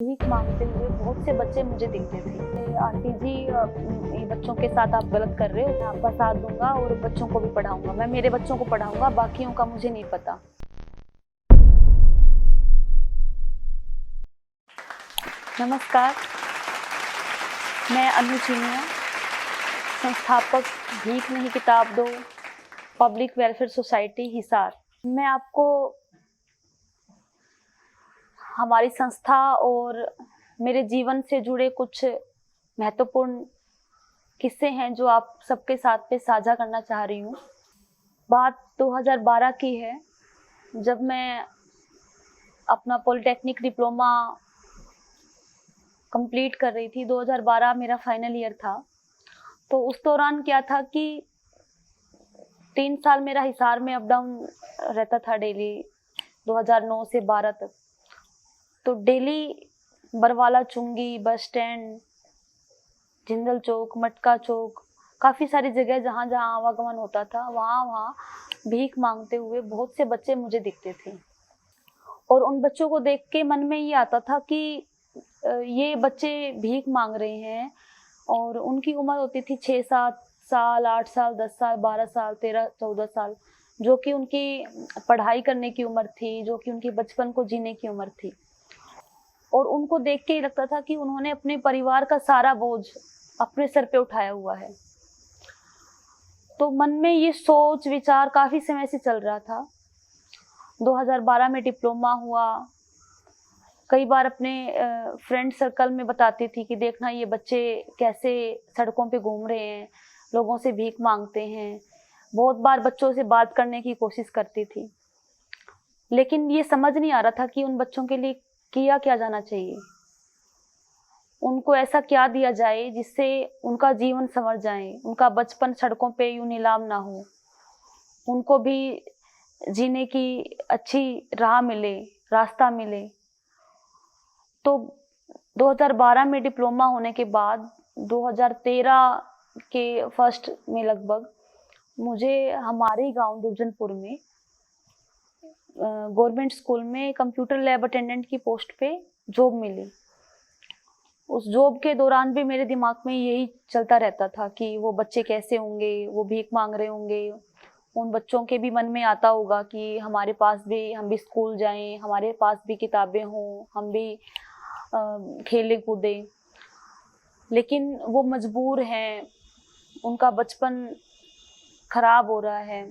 भीख मांगते हुए बहुत से बच्चे मुझे दिखते थे। आंटी जी ये बच्चों के साथ आप गलत कर रहे हो, मैं आपका साथ दूंगा और बच्चों को भी पढ़ाऊंगा। मैं मेरे बच्चों को पढ़ाऊंगा, बाकियों का मुझे नहीं पता। नमस्कार, मैं अनु चीनिया, संस्थापक भीख नहीं किताब दो, पब्लिक वेलफेयर सोसाइटी हिसार। मैं आपको हमारी संस्था और मेरे जीवन से जुड़े कुछ महत्वपूर्ण किस्से हैं जो आप सबके साथ पे साझा करना चाह रही हूँ। बात 2012 की है, जब मैं अपना पॉलिटेक्निक डिप्लोमा कंप्लीट कर रही थी। 2012 मेरा फाइनल ईयर था। तो उस दौरान क्या था कि 3 साल मेरा हिसार में अप डाउन रहता था डेली, 2009 से 12 तक। तो डेली बरवाला चुंगी, बस स्टैंड, जिंदल चौक, मटका चौक, काफ़ी सारी जगह जहाँ जहाँ आवागमन होता था, वहाँ वहाँ भीख मांगते हुए बहुत से बच्चे मुझे दिखते थे। और उन बच्चों को देख के मन में ये आता था कि ये बच्चे भीख मांग रहे हैं और उनकी उम्र होती थी 6-7 साल, 8 साल, 10 साल, 12 साल, 13-14 साल, जो कि उनकी पढ़ाई करने की उम्र थी, जो कि उनकी बचपन को जीने की उम्र थी। और उनको देख के ही लगता था कि उन्होंने अपने परिवार का सारा बोझ अपने सर पे उठाया हुआ है। तो मन में ये सोच विचार काफ़ी समय से चल रहा था। 2012 में डिप्लोमा हुआ। कई बार अपने फ्रेंड सर्कल में बताती थी कि देखना ये बच्चे कैसे सड़कों पे घूम रहे हैं, लोगों से भीख मांगते हैं। बहुत बार बच्चों से बात करने की कोशिश करती थी, लेकिन ये समझ नहीं आ रहा था कि उन बच्चों के लिए किया क्या जाना चाहिए। उनको ऐसा क्या दिया जाए जिससे उनका जीवन संवर जाए, उनका बचपन सड़कों पे यूं नीलाम ना हो, उनको भी जीने की अच्छी राह मिले, रास्ता मिले। तो 2012 में डिप्लोमा होने के बाद 2013 के फर्स्ट में लगभग मुझे हमारे गांव दुर्जनपुर में गवर्नमेंट स्कूल में कंप्यूटर लैब अटेंडेंट की पोस्ट पे जॉब मिली। उस जॉब के दौरान भी मेरे दिमाग में यही चलता रहता था कि वो बच्चे कैसे होंगे, वो भीख मांग रहे होंगे। उन बच्चों के भी मन में आता होगा कि हमारे पास भी, हम भी स्कूल जाएं, हमारे पास भी किताबें हों, हम भी खेले कूदे। लेकिन वो मजबूर हैं, उनका बचपन खराब हो रहा है।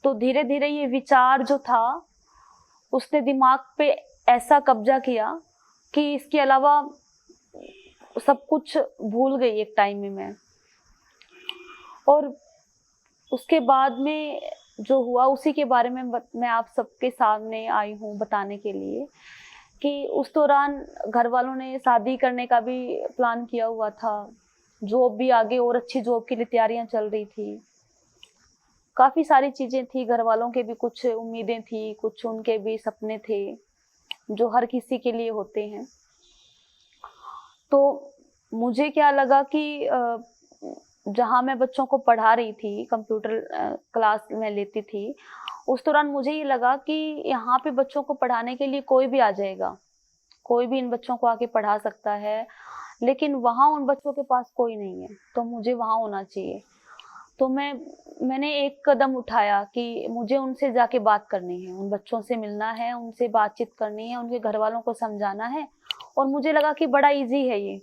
तो धीरे धीरे ये विचार जो था उसने दिमाग पे ऐसा कब्जा किया कि इसके अलावा सब कुछ भूल गई एक टाइम में मैं। और उसके बाद में जो हुआ उसी के बारे में मैं आप सबके सामने आई हूँ बताने के लिए कि उस दौरान घर वालों ने शादी करने का भी प्लान किया हुआ था। जॉब भी आगे और अच्छी जॉब के लिए तैयारियां चल रही थी। काफ़ी सारी चीज़ें थी, घर वालों के भी कुछ उम्मीदें थी, कुछ उनके भी सपने थे जो हर किसी के लिए होते हैं। तो मुझे क्या लगा कि जहाँ मैं बच्चों को पढ़ा रही थी, कंप्यूटर क्लास में लेती थी, उस दौरान मुझे ये लगा कि यहाँ पे बच्चों को पढ़ाने के लिए कोई भी आ जाएगा, कोई भी इन बच्चों को आके पढ़ा सकता है, लेकिन वहाँ उन बच्चों के पास कोई नहीं है, तो मुझे वहाँ होना चाहिए। तो मैंने एक कदम उठाया कि मुझे उनसे जाके बात करनी है, उन बच्चों से मिलना है, उनसे बातचीत करनी है, उनके घर वालों को समझाना है। और मुझे लगा कि बड़ा इजी है ये,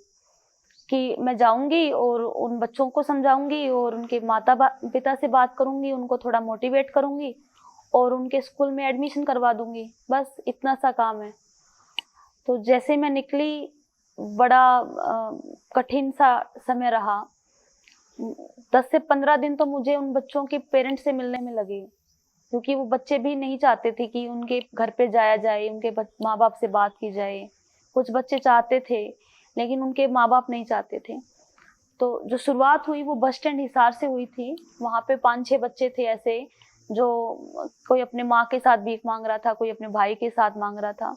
कि मैं जाऊंगी और उन बच्चों को समझाऊंगी और उनके माता पिता से बात करूंगी, उनको थोड़ा मोटिवेट करूंगी और उनके स्कूल में एडमिशन करवा दूंगी। बस इतना सा काम है। तो जैसे मैं निकली, बड़ा कठिन सा समय रहा। 10 से 15 दिन तो मुझे उन बच्चों के पेरेंट्स से मिलने में लगे, क्योंकि वो बच्चे भी नहीं चाहते थे कि उनके घर पे जाया जाए, उनके माँ बाप से बात की जाए। कुछ बच्चे चाहते थे लेकिन उनके माँ बाप नहीं चाहते थे। तो जो शुरुआत हुई वो बस स्टैंड हिसार से हुई थी। वहाँ पे 5-6 बच्चे थे ऐसे, जो कोई अपने माँ के साथ भीख मांग रहा था, कोई अपने भाई के साथ मांग रहा था।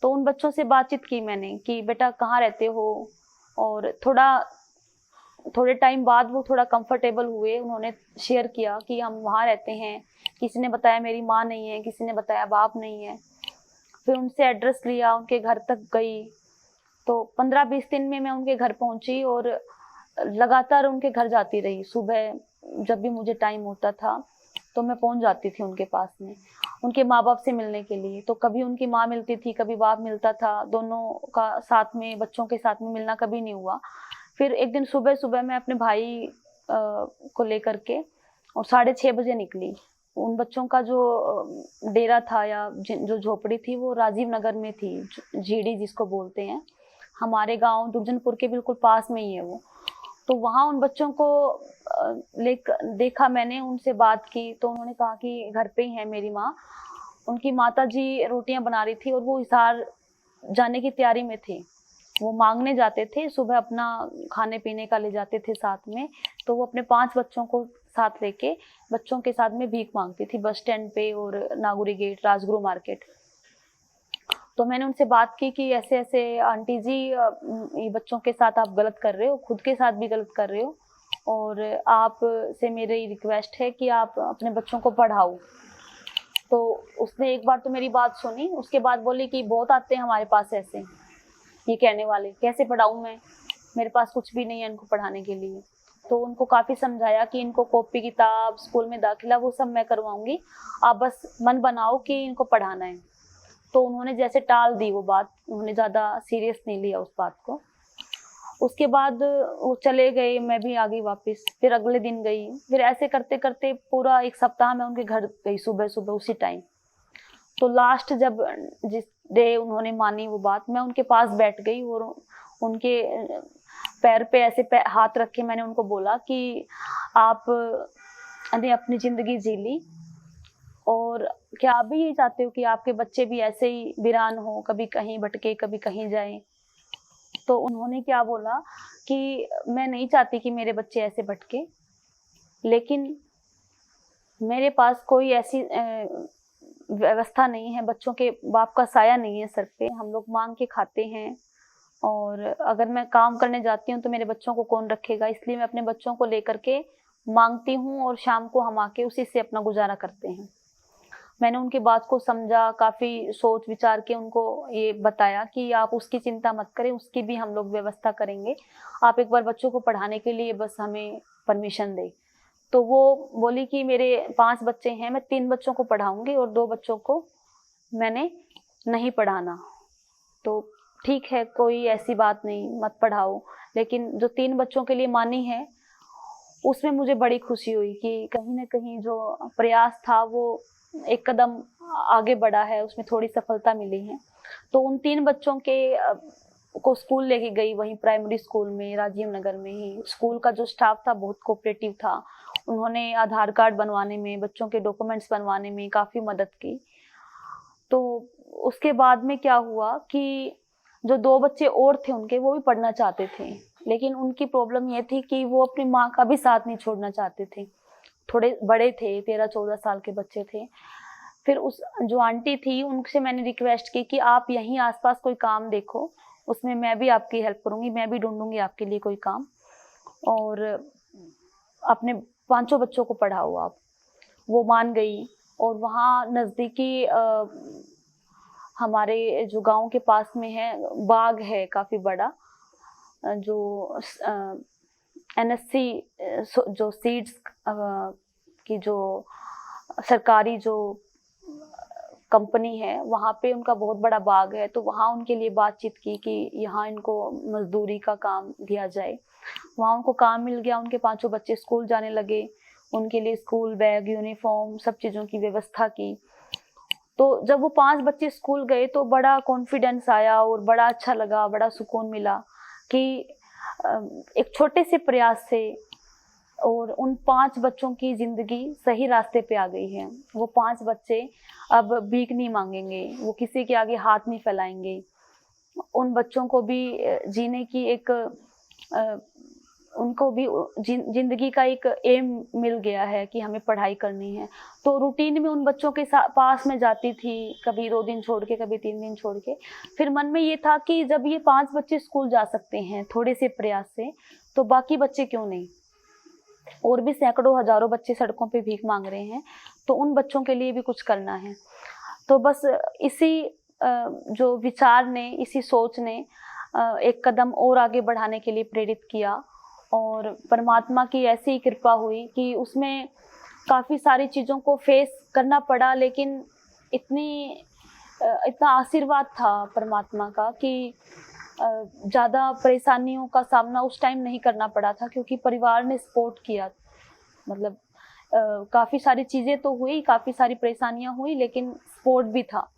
तो उन बच्चों से बातचीत की मैंने कि बेटा कहाँ रहते हो, और थोड़े टाइम बाद वो थोड़ा कंफर्टेबल हुए। उन्होंने शेयर किया कि हम वहाँ रहते हैं, किसी ने बताया मेरी माँ नहीं है, किसी ने बताया बाप नहीं है। फिर उनसे एड्रेस लिया, उनके घर तक गई। तो 15-20 दिन में मैं उनके घर पहुंची और लगातार उनके घर जाती रही। सुबह जब भी मुझे टाइम होता था तो मैं पहुंच जाती थी उनके पास में, उनके माँ बाप से मिलने के लिए। तो कभी उनकी माँ मिलती थी, कभी बाप मिलता था, दोनों का साथ में, बच्चों के साथ में मिलना कभी नहीं हुआ। फिर एक दिन सुबह सुबह मैं अपने भाई को लेकर के और 6:30 बजे निकली। उन बच्चों का जो डेरा था या जो झोपड़ी थी वो राजीव नगर में थी, जीडी जिसको बोलते हैं, हमारे गांव दुर्जनपुर के बिल्कुल पास में ही है वो। तो वहाँ उन बच्चों को देखा मैंने, उनसे बात की तो उन्होंने कहा कि घर पे ही है मेरी माँ। उनकी माता जी रोटियां बना रही थी और वो हिसार जाने की तैयारी में थे। वो मांगने जाते थे, सुबह अपना खाने पीने का ले जाते थे साथ में। तो वो अपने 5 बच्चों को साथ लेके बच्चों के साथ में भीख मांगती थी बस स्टैंड पे और नागुरी गेट, राजगुरु मार्केट। तो मैंने उनसे बात की कि ऐसे ऐसे आंटी जी, ये बच्चों के साथ आप गलत कर रहे हो, खुद के साथ भी गलत कर रहे हो, और आप से मेरी रिक्वेस्ट है कि आप अपने बच्चों को पढ़ाओ। तो उसने एक बार तो मेरी बात सुनी, उसके बाद बोली कि बहुत आते हैं हमारे पास ऐसे ये कहने वाले, कैसे पढ़ाऊँ मैं, मेरे पास कुछ भी नहीं है इनको पढ़ाने के लिए। तो उनको काफ़ी समझाया कि इनको कॉपी किताब, स्कूल में दाखिला, वो सब मैं करवाऊंगी, आप बस मन बनाओ कि इनको पढ़ाना है। तो उन्होंने जैसे टाल दी वो बात, उन्होंने ज़्यादा सीरियस नहीं लिया उस बात को। उसके बाद वो चले गए, मैं भी आ गई वापस। फिर अगले दिन गई, फिर ऐसे करते करते पूरा 1 सप्ताह मैं उनके घर गई सुबह सुबह उसी टाइम। तो लास्ट जब जिस डे उन्होंने मानी वो बात, मैं उनके पास बैठ गई और उनके पैर पे ऐसे हाथ रख के मैंने उनको बोला कि आप ने अपनी ज़िंदगी जी ली, और क्या आप भी यही चाहते हो कि आपके बच्चे भी ऐसे ही वीरान हो, कभी कहीं भटके कभी कहीं जाएं। तो उन्होंने क्या बोला कि मैं नहीं चाहती कि मेरे बच्चे ऐसे भटके, लेकिन मेरे पास कोई ऐसी व्यवस्था नहीं है, बच्चों के बाप का साया नहीं है सर पे, हम लोग मांग के खाते हैं, और अगर मैं काम करने जाती हूँ तो मेरे बच्चों को कौन रखेगा, इसलिए मैं अपने बच्चों को लेकर के मांगती हूँ और शाम को हम आके उसी से अपना गुजारा करते हैं। मैंने उनकी बात को समझा, काफ़ी सोच विचार के उनको ये बताया कि आप उसकी चिंता मत करें, उसकी भी हम लोग व्यवस्था करेंगे, आप एक बार बच्चों को पढ़ाने के लिए बस हमें परमिशन दें। तो वो बोली कि मेरे 5 बच्चे हैं, मैं 3 बच्चों को पढ़ाऊंगी और 2 बच्चों को मैंने नहीं पढ़ाना। तो ठीक है, कोई ऐसी बात नहीं, मत पढ़ाओ। लेकिन जो 3 बच्चों के लिए मानी है, उसमें मुझे बड़ी खुशी हुई कि कहीं ना कहीं जो प्रयास था वो एक कदम आगे बढ़ा है, उसमें थोड़ी सफलता मिली है। तो उन 3 बच्चों के को स्कूल लेके गई, वहीं प्राइमरी स्कूल में राजीव नगर में ही। स्कूल का जो स्टाफ था बहुत कोऑपरेटिव था, उन्होंने आधार कार्ड बनवाने में, बच्चों के डॉक्यूमेंट्स बनवाने में काफ़ी मदद की। तो उसके बाद में क्या हुआ कि जो 2 बच्चे और थे उनके, वो भी पढ़ना चाहते थे, लेकिन उनकी प्रॉब्लम ये थी कि वो अपनी माँ का भी साथ नहीं छोड़ना चाहते थे। थोड़े बड़े थे, 13-14 साल के बच्चे थे। फिर उस जो आंटी थी उनसे मैंने रिक्वेस्ट की कि आप यहीं आसपास कोई काम देखो, उसमें मैं भी आपकी हेल्प करूँगी, मैं भी ढूंढूंगी आपके लिए कोई काम, और अपने 5 बच्चों को पढ़ाओ आप। वो मान गई, और वहाँ नज़दीकी हमारे जो गांव के पास में है बाग है काफ़ी बड़ा, जो NSC जो सीड्स की जो सरकारी जो कंपनी है, वहाँ पे उनका बहुत बड़ा बाग है। तो वहाँ उनके लिए बातचीत की कि यहाँ इनको मजदूरी का काम दिया जाए। वहाँ उनको काम मिल गया, उनके 5 बच्चे स्कूल जाने लगे, उनके लिए स्कूल बैग, यूनिफॉर्म, सब चीज़ों की व्यवस्था की। तो जब वो 5 बच्चे स्कूल गए तो बड़ा कॉन्फिडेंस आया और बड़ा अच्छा लगा, बड़ा सुकून मिला कि एक छोटे से प्रयास से और उन 5 बच्चों की ज़िंदगी सही रास्ते पे आ गई है। वो 5 बच्चे अब भीख नहीं मांगेंगे, वो किसी के आगे हाथ नहीं फैलाएंगे। उन बच्चों को भी जीने की एक उनको भी जिंदगी का एक एम मिल गया है कि हमें पढ़ाई करनी है। तो रूटीन में उन बच्चों के पास में जाती थी, कभी 2 दिन छोड़ के, कभी 3 दिन छोड़ के। फिर मन में ये था कि जब ये 5 बच्चे स्कूल जा सकते हैं थोड़े से प्रयास से, तो बाकी बच्चे क्यों नहीं। और भी सैकड़ों हजारों बच्चे सड़कों पे भीख मांग रहे हैं, तो उन बच्चों के लिए भी कुछ करना है। तो बस इसी जो विचार ने, इसी सोच ने एक कदम और आगे बढ़ाने के लिए प्रेरित किया। और परमात्मा की ऐसी कृपा हुई कि उसमें काफ़ी सारी चीज़ों को फेस करना पड़ा, लेकिन इतना आशीर्वाद था परमात्मा का कि ज़्यादा परेशानियों का सामना उस टाइम नहीं करना पड़ा था, क्योंकि परिवार ने सपोर्ट किया। मतलब काफ़ी सारी चीज़ें तो हुई, काफ़ी सारी परेशानियां हुई, लेकिन सपोर्ट भी था।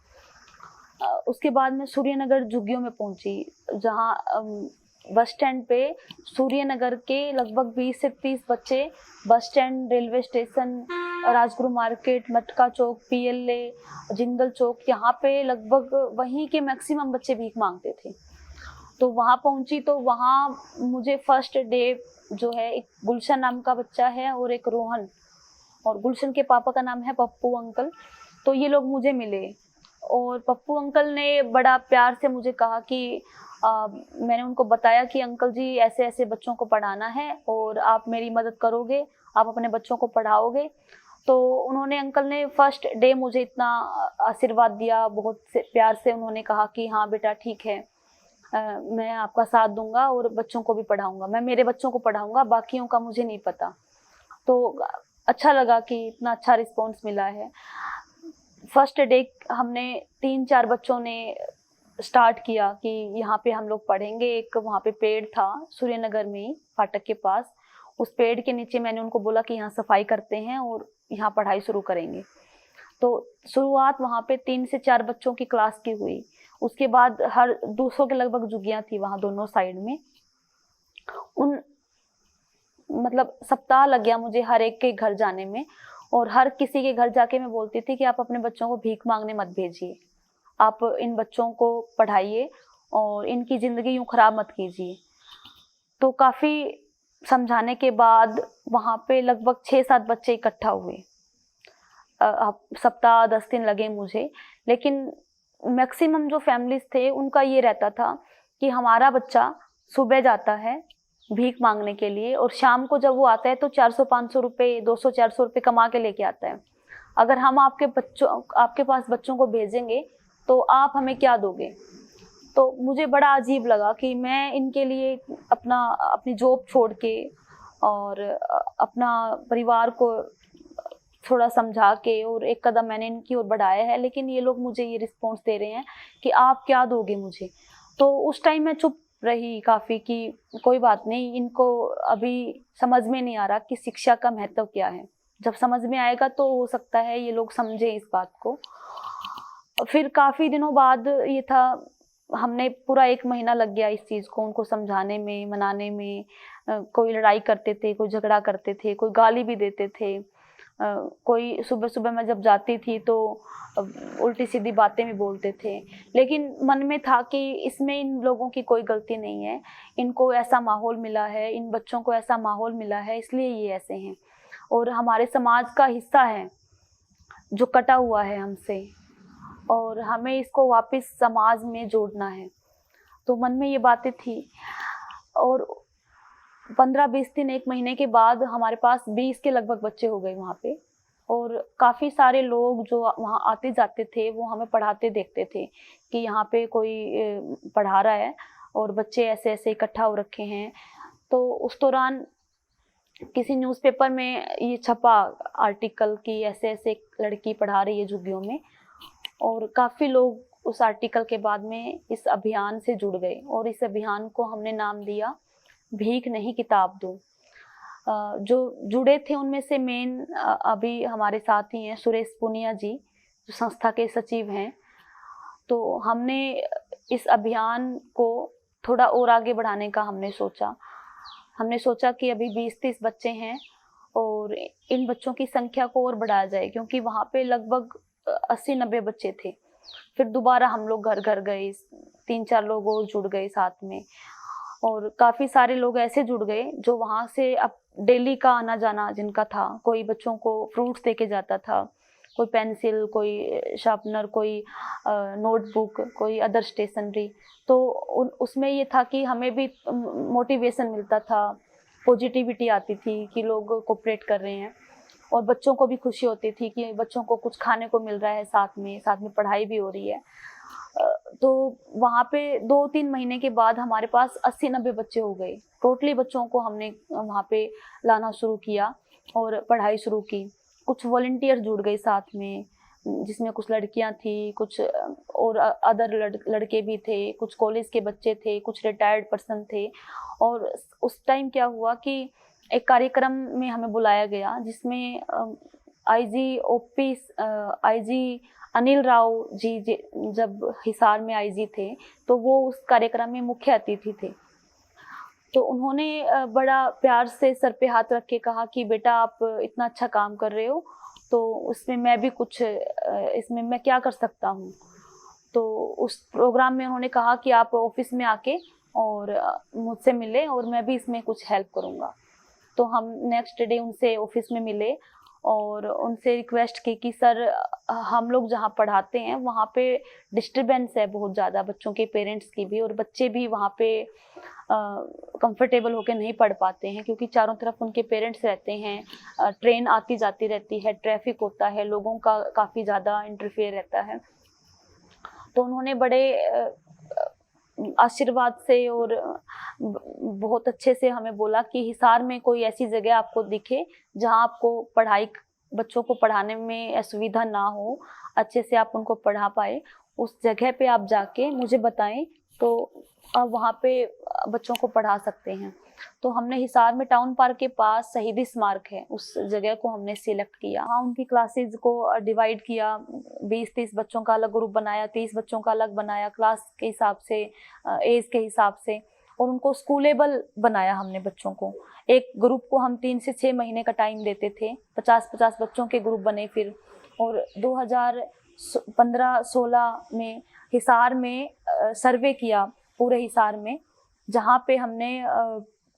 उसके बाद मैं सूर्यनगर झुग्गियों में पहुंची, जहां बस स्टैंड पे सूर्यनगर के लगभग 20 से 30 बच्चे bus stand, railway station, Rajguru market, मटका चौक, पीएलए, जिंदल चौक, यहाँ पे लगभग वहीं के मैक्सिमम बच्चे भीख मांगते थे। तो वहाँ पहुंची तो वहाँ मुझे फर्स्ट डे जो है, एक गुलशन नाम का बच्चा है और एक रोहन, और गुलशन के पापा का नाम है पप्पू अंकल। तो ये लोग मुझे मिले और पप्पू अंकल ने बड़ा प्यार से मुझे कहा कि मैंने उनको बताया कि अंकल जी ऐसे ऐसे बच्चों को पढ़ाना है और आप मेरी मदद करोगे, आप अपने बच्चों को पढ़ाओगे। तो उन्होंने, अंकल ने फर्स्ट डे मुझे इतना आशीर्वाद दिया, बहुत से प्यार से उन्होंने कहा कि हाँ बेटा ठीक है, मैं आपका साथ दूंगा और बच्चों को भी पढ़ाऊंगा, मैं मेरे बच्चों को पढ़ाऊंगा, बाकियों का मुझे नहीं पता। तो अच्छा लगा कि इतना अच्छा रिस्पॉन्स मिला है। फर्स्ट डे हमने 3-4 बच्चों ने स्टार्ट किया कि यहाँ पे हम लोग पढ़ेंगे। एक वहाँ पे पेड़ था सूर्यनगर में ही, फाटक के पास, उस पेड़ के नीचे मैंने उनको बोला कि यहाँ सफाई करते हैं और यहाँ पढ़ाई शुरू करेंगे। तो शुरुआत वहाँ पे 3 से 4 बच्चों की क्लास की हुई। उसके बाद हर 200 के लगभग झुग्गियाँ थी वहाँ दोनों साइड में। उन मतलब सप्ताह लग गया मुझे हर एक के घर जाने में, और हर किसी के घर जाके मैं बोलती थी कि आप अपने बच्चों को भीख मांगने मत भेजिए, आप इन बच्चों को पढ़ाइए और इनकी ज़िंदगी यूँ ख़राब मत कीजिए। तो काफ़ी समझाने के बाद वहाँ पे लगभग 6-7 बच्चे इकट्ठा हुए। सप्ताह 10 दिन लगे मुझे, लेकिन मैक्सिमम जो फैमिलीज थे उनका ये रहता था कि हमारा बच्चा सुबह जाता है भीख मांगने के लिए और शाम को जब वो आता है तो 400-500 रुपये, 200-400 रुपये कमा के लेके आता है। अगर हम आपके पास बच्चों को भेजेंगे तो आप हमें क्या दोगे? तो मुझे बड़ा अजीब लगा कि मैं इनके लिए अपनी जॉब छोड़ के और अपना परिवार को थोड़ा समझा के और एक कदम मैंने इनकी ओर बढ़ाया है, लेकिन ये लोग मुझे ये रिस्पॉन्स दे रहे हैं कि आप क्या दोगे मुझे। तो उस टाइम मैं चुप रही काफ़ी कि कोई बात नहीं, इनको अभी समझ में नहीं आ रहा कि शिक्षा का महत्व क्या है। जब समझ में आएगा तो हो सकता है ये लोग समझे इस बात को। फिर काफ़ी दिनों बाद ये था, हमने पूरा 1 महीना लग गया इस चीज़ को उनको समझाने में, मनाने में। कोई लड़ाई करते थे, कोई झगड़ा करते थे, कोई गाली भी देते थे। कोई सुबह-सुबह मैं जब जाती थी तो उल्टी-सीधी बातें भी बोलते थे। लेकिन मन में था कि इसमें इन लोगों की कोई गलती नहीं है, इनको ऐसा माहौल मिला है, इन बच्चों को ऐसा माहौल मिला है इसलिए ये ऐसे हैं, और हमारे समाज का हिस्सा है जो कटा हुआ है हमसे, और हमें इसको वापस समाज में जोड़ना है। तो मन में ये बातें थी। और 15-20 दिन, 1 महीने के बाद हमारे पास 20 के लगभग बच्चे हो गए वहाँ पे, और काफ़ी सारे लोग जो वहाँ आते जाते थे वो हमें पढ़ाते देखते थे कि यहाँ पे कोई पढ़ा रहा है और बच्चे ऐसे ऐसे इकट्ठा हो रखे हैं। तो उस दौरान किसी न्यूज़पेपर में ये छपा आर्टिकल कि ऐसे ऐसे एक लड़की पढ़ा रही है झुग्गियों में, और काफ़ी लोग उस आर्टिकल के बाद में इस अभियान से जुड़ गए, और इस अभियान को हमने नाम दिया भीख नहीं किताब दो। जो जुड़े थे उनमें से मेन अभी हमारे साथ ही हैं सुरेश पुनिया जी, जो संस्था के सचिव हैं। तो हमने इस अभियान को थोड़ा और आगे बढ़ाने का हमने सोचा कि अभी 20-30 बच्चे हैं और इन बच्चों की संख्या को और बढ़ाया जाए, क्योंकि वहाँ पे लगभग 80-90 बच्चे थे। फिर दोबारा हम लोग घर घर गए, 3-4 लोग और जुड़ गए साथ में, और काफ़ी सारे लोग ऐसे जुड़ गए जो वहाँ से अब डेली का आना जाना जिनका था। कोई बच्चों को फ्रूट्स दे के जाता था, कोई पेंसिल, कोई शार्पनर, कोई नोटबुक, कोई अदर स्टेशनरी। तो उसमें ये था कि हमें भी मोटिवेशन मिलता था, पॉजिटिविटी आती थी कि लोग कोऑपरेट कर रहे हैं, और बच्चों को भी खुशी होती थी कि बच्चों को कुछ खाने को मिल रहा है, साथ में पढ़ाई भी हो रही है। तो वहाँ पे 2-3 महीने के बाद हमारे पास 80-90 बच्चे हो गए। टोटली बच्चों को हमने वहाँ पे लाना शुरू किया और पढ़ाई शुरू की। कुछ वॉलंटियर जुड़ गए साथ में, जिसमें कुछ लड़कियाँ थी, कुछ और अदर लड़के भी थे, कुछ कॉलेज के बच्चे थे, कुछ रिटायर्ड पर्सन थे। और उस टाइम क्या हुआ कि एक कार्यक्रम में हमें बुलाया गया, जिसमें आईजी अनिल राव जी जब हिसार में आईजी थे, तो वो उस कार्यक्रम में मुख्य अतिथि थे। तो उन्होंने बड़ा प्यार से सर पे हाथ रख के कहा कि बेटा आप इतना अच्छा काम कर रहे हो, तो उसमें मैं भी कुछ इसमें मैं क्या कर सकता हूँ। तो उस प्रोग्राम में उन्होंने कहा कि आप ऑफिस में आके और मुझसे मिले और मैं भी इसमें कुछ हेल्प करूँगा। तो हम नेक्स्ट डे उनसे ऑफिस में मिले और उनसे रिक्वेस्ट की कि सर हम लोग जहाँ पढ़ाते हैं वहाँ पे डिस्टरबेंस है बहुत ज़्यादा, बच्चों के पेरेंट्स की भी, और बच्चे भी वहाँ पे कंफर्टेबल होकर नहीं पढ़ पाते हैं, क्योंकि चारों तरफ उनके पेरेंट्स रहते हैं, ट्रेन आती जाती रहती है, ट्रैफिक होता है, लोगों का काफ़ी ज़्यादा इंटरफेयर रहता है। तो उन्होंने बड़े आशीर्वाद से और बहुत अच्छे से हमें बोला कि हिसार में कोई ऐसी जगह आपको दिखे जहाँ आपको बच्चों को पढ़ाने में असुविधा ना हो, अच्छे से आप उनको पढ़ा पाए, उस जगह पे आप जाके मुझे बताएं, तो आप वहाँ पे बच्चों को पढ़ा सकते हैं। तो हमने हिसार में टाउन पार्क के पास शहीदी स्मारक है, उस जगह को हमने सिलेक्ट किया। हाँ, उनकी क्लासेज को डिवाइड किया, 20-30 बच्चों का अलग ग्रुप बनाया, 30 बच्चों का अलग बनाया, क्लास के हिसाब से, एज के हिसाब से, और उनको स्कूलेबल बनाया हमने बच्चों को। एक ग्रुप को हम 3 से 6 महीने का टाइम देते थे, 50-50 बच्चों के ग्रुप बने फिर। और 2015-16 में हिसार में सर्वे किया, पूरे हिसार में, जहाँ पे हमने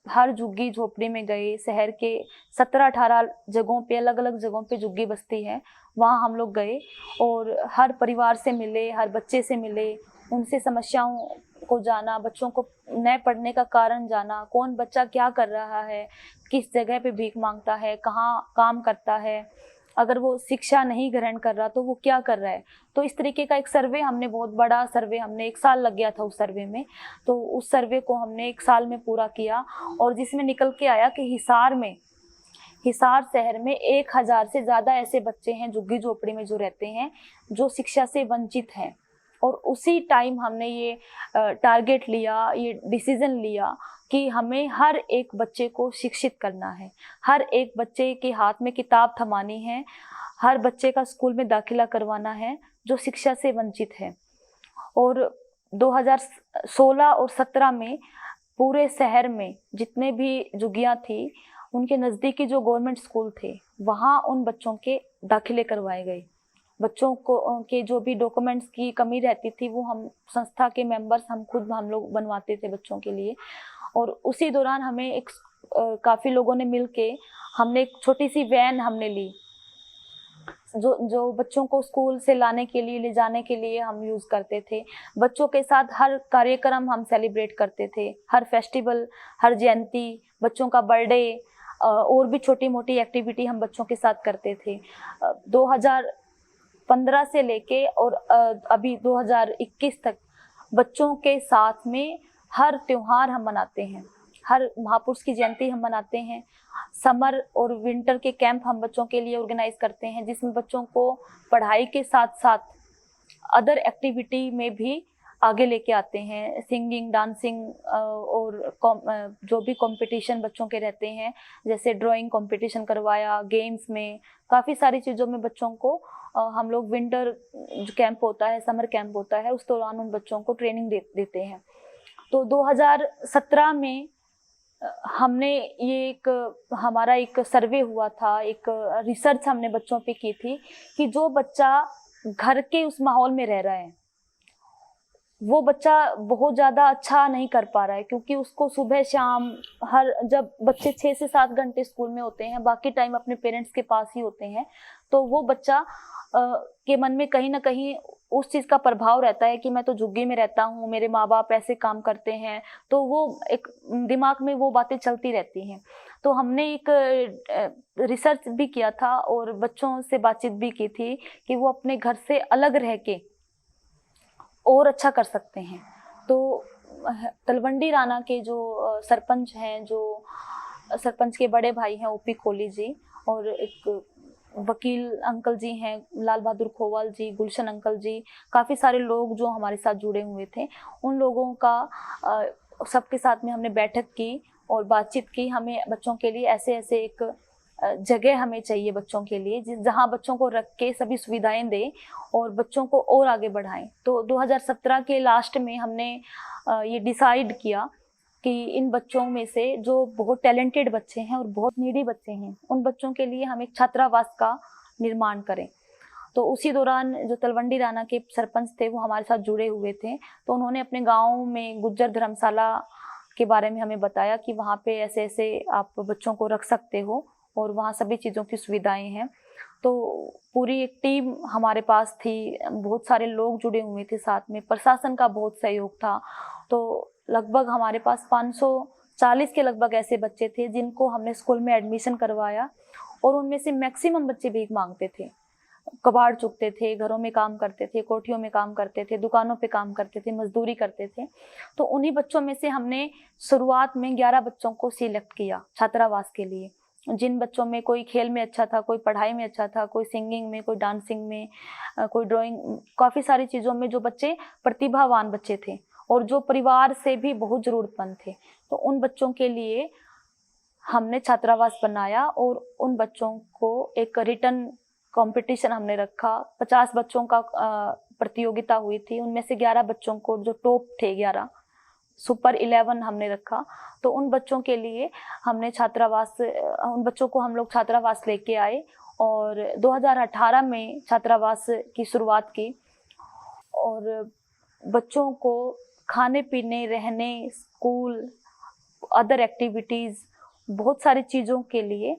हर झुग्गी झोपड़ी में गए। शहर के 17-18 जगहों पे, अलग अलग जगहों पे झुग्गी बस्ती है, वहाँ हम लोग गए और हर परिवार से मिले, हर बच्चे से मिले, उनसे समस्याओं को जाना, बच्चों को न पढ़ने का कारण जाना, कौन बच्चा क्या कर रहा है, किस जगह पे भीख मांगता है, कहाँ काम करता है, अगर वो शिक्षा नहीं ग्रहण कर रहा तो वो क्या कर रहा है। तो इस तरीके का एक सर्वे हमने, बहुत बड़ा सर्वे, हमने 1 साल लग गया था उस सर्वे में। तो उस सर्वे को हमने 1 साल में पूरा किया और जिसमें निकल के आया कि हिसार शहर में 1000 से ज़्यादा ऐसे बच्चे हैं झुग्गी झोपड़ी में जो रहते हैं, जो शिक्षा से वंचित हैं। और उसी टाइम हमने ये टारगेट लिया, ये डिसीजन लिया कि हमें हर एक बच्चे को शिक्षित करना है, हर एक बच्चे के हाथ में किताब थमानी है, हर बच्चे का स्कूल में दाखिला करवाना है जो शिक्षा से वंचित है। और 2016 और 17 में पूरे शहर में जितने भी झुग्गियाँ थी, उनके नज़दीकी जो गवर्नमेंट स्कूल थे, वहाँ उन बच्चों के दाखिले करवाए गए। बच्चों को के जो भी डॉक्यूमेंट्स की कमी रहती थी, वो हम संस्था के मेंबर्स, हम लोग बनवाते थे बच्चों के लिए। और उसी दौरान हमें काफ़ी लोगों ने मिल के हमने एक छोटी सी वैन हमने ली, जो बच्चों को स्कूल से लाने के लिए, ले जाने के लिए हम यूज़ करते थे। बच्चों के साथ हर कार्यक्रम हम सेलिब्रेट करते थे, हर फेस्टिवल, हर जयंती, बच्चों का बर्थडे, और भी छोटी मोटी एक्टिविटी हम बच्चों के साथ करते थे। 2015 से लेके और अभी 2021 तक बच्चों के साथ में हर त्योहार हम मनाते हैं, हर महापुरुष की जयंती हम मनाते हैं। समर और विंटर के कैंप हम बच्चों के लिए ऑर्गेनाइज करते हैं, जिसमें बच्चों को पढ़ाई के साथ साथ अदर एक्टिविटी में भी आगे लेके आते हैं। सिंगिंग, डांसिंग और जो भी कंपटीशन बच्चों के रहते हैं, जैसे ड्राइंग कंपटीशन करवाया, गेम्स में, काफ़ी सारी चीज़ों में बच्चों को हम लोग विंटर कैंप होता है, समर कैंप होता है, उस दौरान उन बच्चों को ट्रेनिंग देते हैं। तो 2017 में हमने हमारा एक सर्वे हुआ था, एक रिसर्च हमने बच्चों पे की थी कि जो बच्चा घर के उस माहौल में रह रहा है, वो बच्चा बहुत ज़्यादा अच्छा नहीं कर पा रहा है, क्योंकि उसको सुबह शाम जब बच्चे 6 से 7 घंटे स्कूल में होते हैं, बाकी टाइम अपने पेरेंट्स के पास ही होते हैं, तो वो बच्चा के मन में कहीं ना कहीं उस चीज़ का प्रभाव रहता है कि मैं तो झुग्गी में रहता हूँ, मेरे माँ बाप ऐसे काम करते हैं, तो वो एक दिमाग में वो बातें चलती रहती हैं। तो हमने एक रिसर्च भी किया था और बच्चों से बातचीत भी की थी कि वो अपने घर से अलग रह के और अच्छा कर सकते हैं। तो तलवंडी राना के जो सरपंच हैं, जो सरपंच के बड़े भाई हैं ओपी कोहली जी, और एक वकील अंकल जी हैं लाल बहादुर खोवाल जी, गुलशन अंकल जी, काफ़ी सारे लोग जो हमारे साथ जुड़े हुए थे, उन लोगों का सबके साथ में हमने बैठक की और बातचीत की। हमें बच्चों के लिए ऐसे ऐसे एक जगह हमें चाहिए बच्चों के लिए, जहाँ बच्चों को रख के सभी सुविधाएं दें और बच्चों को और आगे बढ़ाएं। तो 2017 के लास्ट में हमने ये डिसाइड किया कि इन बच्चों में से जो बहुत टैलेंटेड बच्चे हैं और बहुत नीडी बच्चे हैं, उन बच्चों के लिए हम एक छात्रावास का निर्माण करें। तो उसी दौरान जो तलवंडी राना के सरपंच थे वो हमारे साथ जुड़े हुए थे, तो उन्होंने अपने गांव में गुज्जर धर्मशाला के बारे में हमें बताया कि वहाँ पे ऐसे ऐसे आप बच्चों को रख सकते हो और वहाँ सभी चीज़ों की सुविधाएं हैं। तो पूरी एक टीम हमारे पास थी, बहुत सारे लोग जुड़े हुए थे साथ में, प्रशासन का बहुत सहयोग था। तो लगभग हमारे पास 540 के लगभग ऐसे बच्चे थे जिनको हमने स्कूल में एडमिशन करवाया, और उनमें से मैक्सिमम बच्चे भीख मांगते थे, कबाड़ चुगते थे, घरों में काम करते थे, कोठियों में काम करते थे, दुकानों पे काम करते थे, मजदूरी करते थे। तो उन्हीं बच्चों में से हमने शुरुआत में 11 बच्चों को सिलेक्ट किया छात्रावास के लिए, जिन बच्चों में कोई खेल में अच्छा था, कोई पढ़ाई में अच्छा था, कोई सिंगिंग में, कोई डांसिंग में, कोई ड्राइंग, काफ़ी सारी चीज़ों में जो बच्चे प्रतिभावान बच्चे थे और जो परिवार से भी बहुत ज़रूरतमंद थे। तो उन बच्चों के लिए हमने छात्रावास बनाया और उन बच्चों को एक रिटन कंपटीशन हमने रखा। 50 बच्चों का प्रतियोगिता हुई थी, उनमें से 11 बच्चों को, जो टॉप थे 11, सुपर 11 हमने रखा। तो उन बच्चों के लिए हमने छात्रावास, उन बच्चों को हम लोग छात्रावास लेके आए और 2018 में छात्रावास की शुरुआत की, और बच्चों को खाने पीने, रहने, स्कूल, अदर एक्टिविटीज़, बहुत सारी चीज़ों के लिए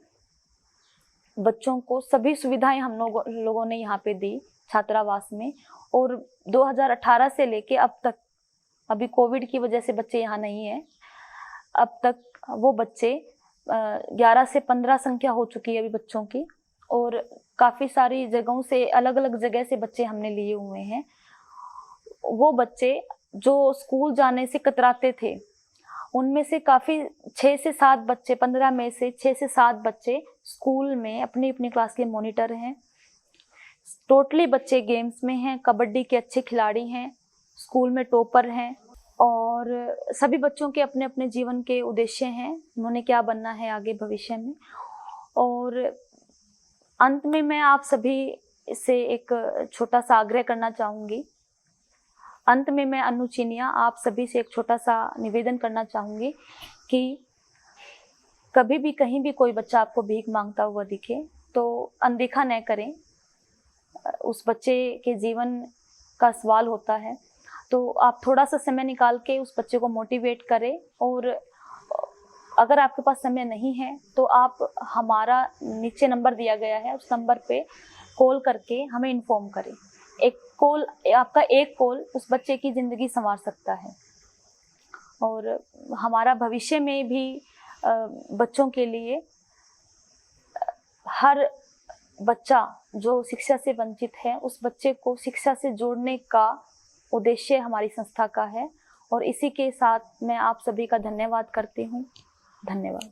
बच्चों को सभी सुविधाएं हम लोगों ने यहाँ पे दी छात्रावास में। और 2018 से लेके अब तक, अभी कोविड की वजह से बच्चे यहाँ नहीं हैं, अब तक वो बच्चे 11 से 15 संख्या हो चुकी है अभी बच्चों की, और काफ़ी सारी जगहों से, अलग अलग जगह से बच्चे हमने लिए हुए हैं। वो बच्चे जो स्कूल जाने से कतराते थे, उनमें से काफ़ी 6 से 7 बच्चे, 15 में से 6 से 7 बच्चे स्कूल में अपनी अपनी क्लास के मॉनिटर हैं। टोटली बच्चे गेम्स में हैं, कबड्डी के अच्छे खिलाड़ी हैं, स्कूल में टॉपर हैं, और सभी बच्चों के अपने अपने जीवन के उद्देश्य हैं, उन्होंने क्या बनना है आगे भविष्य में। और अंत में मैं आप सभी से एक छोटा सा आग्रह करना चाहूँगी। अंत में मैं अनु चिनिया आप सभी से एक छोटा सा निवेदन करना चाहूँगी कि कभी भी कहीं भी कोई बच्चा आपको भीख मांगता हुआ दिखे तो अनदेखा न करें। उस बच्चे के जीवन का सवाल होता है, तो आप थोड़ा सा समय निकाल के उस बच्चे को मोटिवेट करें, और अगर आपके पास समय नहीं है तो आप हमारा नीचे नंबर दिया गया है, उस नंबर पे कॉल करके हमें इन्फॉर्म करें। आपका एक कॉल उस बच्चे की ज़िंदगी संवार सकता है, और हमारा भविष्य में भी बच्चों के लिए, हर बच्चा जो शिक्षा से वंचित है उस बच्चे को शिक्षा से जोड़ने का उद्देश्य हमारी संस्था का है। और इसी के साथ मैं आप सभी का धन्यवाद करती हूँ। धन्यवाद।